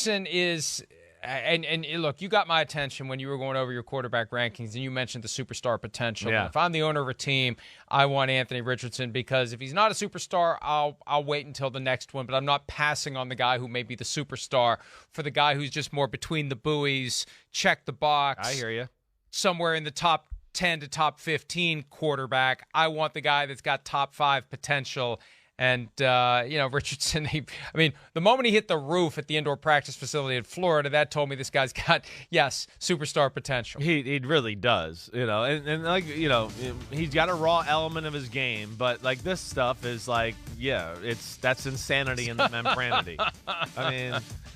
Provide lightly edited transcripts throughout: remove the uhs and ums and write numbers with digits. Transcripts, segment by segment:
is and look, you got my attention when you were going over your quarterback rankings and you mentioned the superstar potential. Yeah. If I'm the owner of a team, I want Anthony Richardson because if he's not a superstar, I'll wait until the next one, but I'm not passing on the guy who may be the superstar for the guy who's just more between the buoys, check the box. I hear you. Somewhere in the top 10 to top 15 quarterback. I want the guy that's got top 5 potential. And, Richardson, the moment he hit the roof at the indoor practice facility in Florida, that told me this guy's got, yes, superstar potential. He really does, he's got a raw element of his game, but, this stuff is that's insanity in the membranity.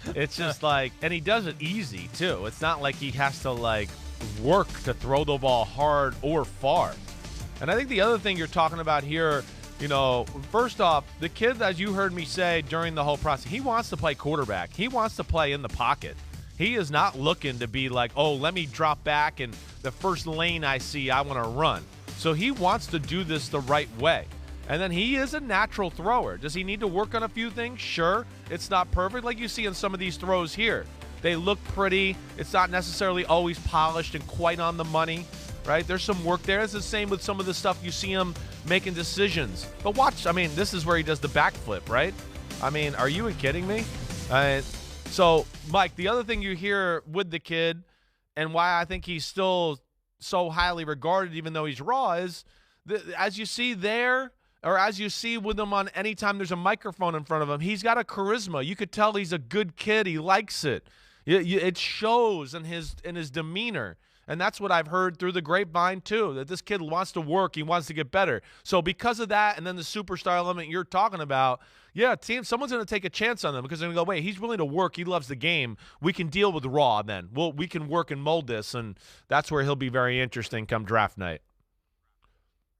It's just and he does it easy, too. It's not like he has to, work to throw the ball hard or far. And I think the other thing you're talking about here, first off, the kid, as you heard me say during the whole process, he wants to play quarterback. He wants to play in the pocket. He is not looking to be let me drop back and the first lane I see, I want to run. So he wants to do this the right way. And then he is a natural thrower. Does he need to work on a few things? Sure. It's not perfect like you see in some of these throws here. They look pretty. It's not necessarily always polished and quite on the money. Right? There's some work there. It's the same with some of the stuff you see him making decisions. But watch, this is where he does the backflip, right? Are you kidding me? So, Mike, the other thing you hear with the kid and why I think he's still so highly regarded even though he's raw is, as you see there, or as you see with him on any time there's a microphone in front of him, he's got a charisma. You could tell he's a good kid. He likes it. It shows in his demeanor. And that's what I've heard through the grapevine, too, that this kid wants to work. He wants to get better. So because of that and then the superstar element you're talking about, someone's going to take a chance on them because they're going to go, wait, he's willing to work. He loves the game. We can deal with raw then. We can work and mold this, and that's where he'll be very interesting come draft night.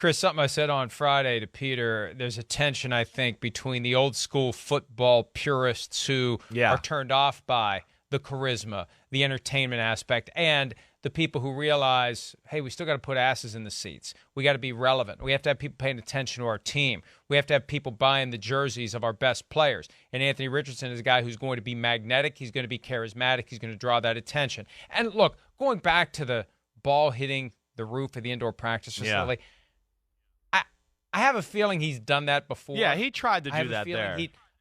Chris, something I said on Friday to Peter, there's a tension, I think, between the old school football purists who are turned off by the charisma, the entertainment aspect, and the people who realize, hey, we still got to put asses in the seats. We got to be relevant. We have to have people paying attention to our team. We have to have people buying the jerseys of our best players. And Anthony Richardson is a guy who's going to be magnetic. He's going to be charismatic. He's going to draw that attention. And look, going back to the ball hitting the roof of the indoor practice facility, I have a feeling he's done that before. Yeah, he tried to do that there.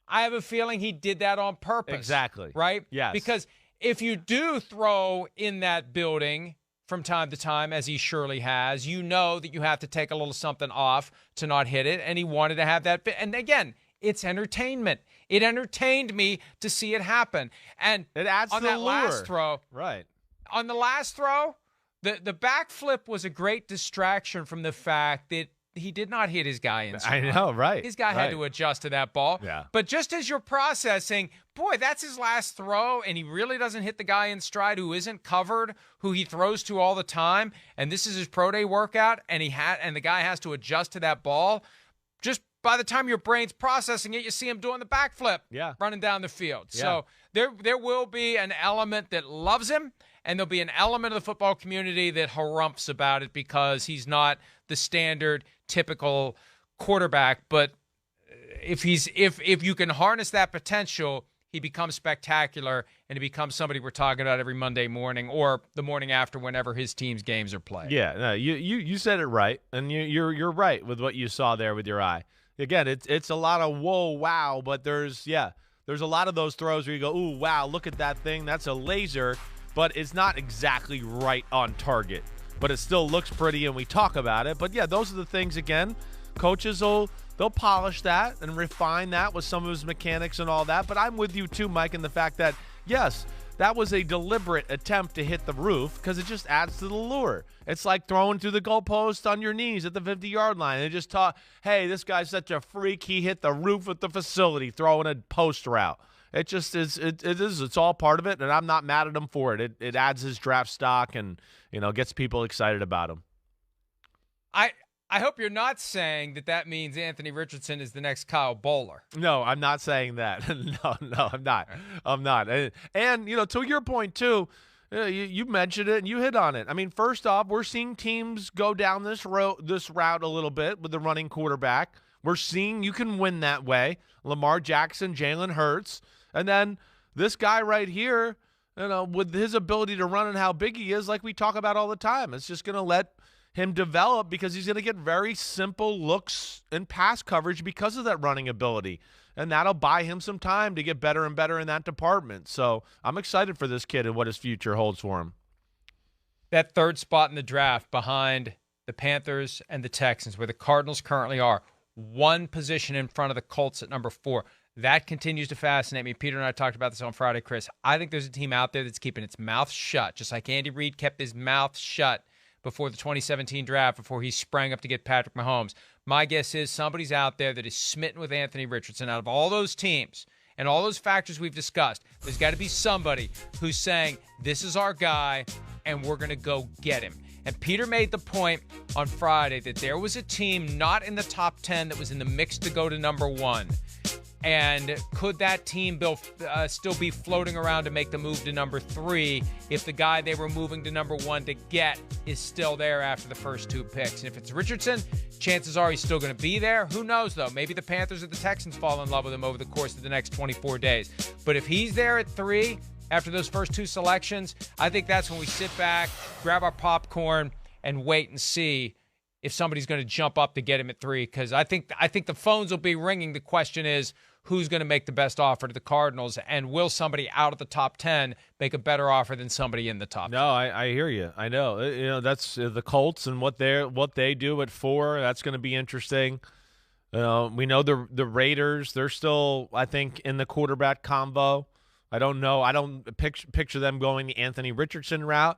I have a feeling he did that on purpose. Exactly. Right? Yes. Because if you do throw in that building from time to time, as he surely has, you know that you have to take a little something off to not hit it, and he wanted to have that. And again, it's entertainment. It entertained me to see it happen. And it adds on to the that lure. Last throw, right? On the last throw, the backflip was a great distraction from the fact that he did not hit his guy in stride. I know, right. His guy had to adjust to that ball. Yeah. But just as you're processing, boy, that's his last throw, and he really doesn't hit the guy in stride who isn't covered, who he throws to all the time, and this is his pro day workout, and the guy has to adjust to that ball. Just by the time your brain's processing it, you see him doing the backflip, running down the field. Yeah. So there will be an element that loves him, and there'll be an element of the football community that harumphs about it because he's not the standard, typical quarterback. But if you can harness that potential, he becomes spectacular, and he becomes somebody we're talking about every Monday morning or the morning after whenever his team's games are played. Yeah, no, you said it right, and you're right with what you saw there with your eye. Again, it's a lot of whoa, wow, but there's a lot of those throws where you go, ooh, wow, look at that thing, that's a laser, but it's not exactly right on target. But it still looks pretty, and we talk about it. But, yeah, those are the things, again, coaches they'll polish that and refine that with some of his mechanics and all that. But I'm with you, too, Mike, in the fact that, yes, that was a deliberate attempt to hit the roof because it just adds to the lure. It's like throwing through the goalpost on your knees at the 50-yard line. They just taught, hey, this guy's such a freak. He hit the roof of the facility throwing a post route. It just is. It is. It's all part of it, and I'm not mad at him for it. It adds his draft stock and gets people excited about him. I hope you're not saying that means Anthony Richardson is the next Kyle Bowler. No, I'm not saying that. No, I'm not. I'm not. And to your point too, you mentioned it and you hit on it. I mean, first off, we're seeing teams go down this route a little bit with the running quarterback. We're seeing you can win that way. Lamar Jackson, Jalen Hurts. And then this guy right here, with his ability to run and how big he is, like we talk about all the time, it's just going to let him develop because he's going to get very simple looks and pass coverage because of that running ability. And that'll buy him some time to get better and better in that department. So I'm excited for this kid and what his future holds for him. That third spot in the draft behind the Panthers and the Texans, where the Cardinals currently are, one position in front of the Colts at number 4. That continues to fascinate me. Peter and I talked about this on Friday, Chris. I think there's a team out there that's keeping its mouth shut, just like Andy Reid kept his mouth shut before the 2017 draft, before he sprang up to get Patrick Mahomes. My guess is somebody's out there that is smitten with Anthony Richardson. Out of all those teams and all those factors we've discussed, there's got to be somebody who's saying, this is our guy, and we're going to go get him. And Peter made the point on Friday that there was a team not in the top 10 that was in the mix to go to number 1. And could that team still be floating around to make the move to number 3 if the guy they were moving to number 1 to get is still there after the first 2 picks? And if it's Richardson, chances are he's still going to be there. Who knows, though? Maybe the Panthers or the Texans fall in love with him over the course of the next 24 days. But if he's there at 3 after those first 2 selections, I think that's when we sit back, grab our popcorn, and wait and see if somebody's going to jump up to get him at 3. Because I think the phones will be ringing. The question is, who's going to make the best offer to the Cardinals, and will somebody out of the top 10 make a better offer than somebody in the top 10? No, I hear you. I know. That's the Colts and what they do at 4. That's going to be interesting. We know the Raiders. They're still, I think, in the quarterback combo. I don't know. I don't picture them going the Anthony Richardson route,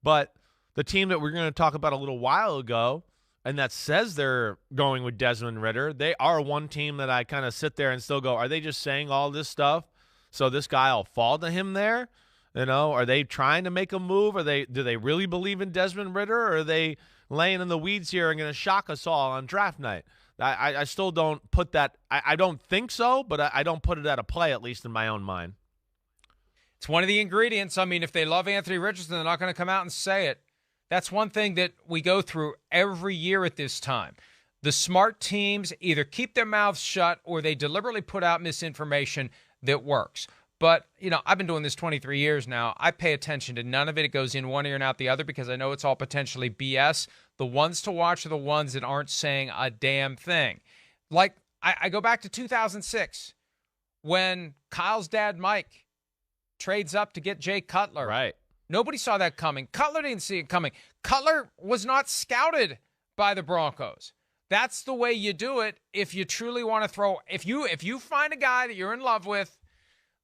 but the team that we're going to talk about a little while ago, and that says they're going with Desmond Ridder, they are one team that I kind of sit there and still go, are they just saying all this stuff so this guy will fall to him there? Are they trying to make a move? Do they really believe in Desmond Ridder, or are they laying in the weeds here and going to shock us all on draft night? I still don't put that. I don't think so, but I don't put it at a play, at least in my own mind. It's one of the ingredients. I mean, if they love Anthony Richardson, they're not going to come out and say it. That's one thing that we go through every year at this time. The smart teams either keep their mouths shut or they deliberately put out misinformation that works. But, I've been doing this 23 years now. I pay attention to none of it. It goes in one ear and out the other because I know it's all potentially BS. The ones to watch are the ones that aren't saying a damn thing. Like, I go back to 2006 when Kyle's dad, Mike, trades up to get Jay Cutler. Right. Nobody saw that coming. Cutler didn't see it coming. Cutler was not scouted by the Broncos. That's the way you do it if you truly want to throw. If you find a guy that you're in love with,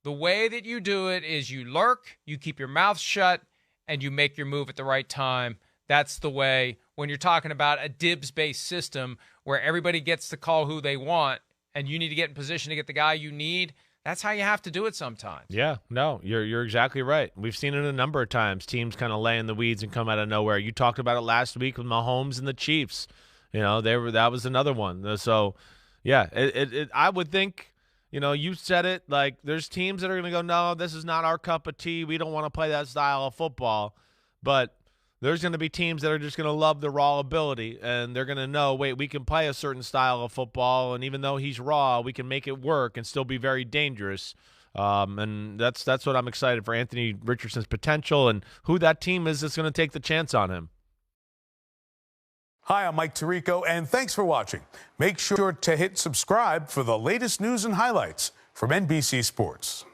the way that you do it is you lurk, you keep your mouth shut, and you make your move at the right time. That's the way when you're talking about a dibs-based system where everybody gets to call who they want and you need to get in position to get the guy you need. That's how you have to do it sometimes. Yeah, no, you're exactly right. We've seen it a number of times. Teams kind of lay in the weeds and come out of nowhere. You talked about it last week with Mahomes and the Chiefs. That was another one. So, yeah, I would think, you said it, like there's teams that are going to go, no, this is not our cup of tea. We don't want to play that style of football. But there's going to be teams that are just going to love the raw ability, and they're going to know, wait, we can play a certain style of football, and even though he's raw, we can make it work and still be very dangerous. And that's what I'm excited for, Anthony Richardson's potential and who that team is that's going to take the chance on him. Hi, I'm Mike Tirico, and thanks for watching. Make sure to hit subscribe for the latest news and highlights from NBC Sports.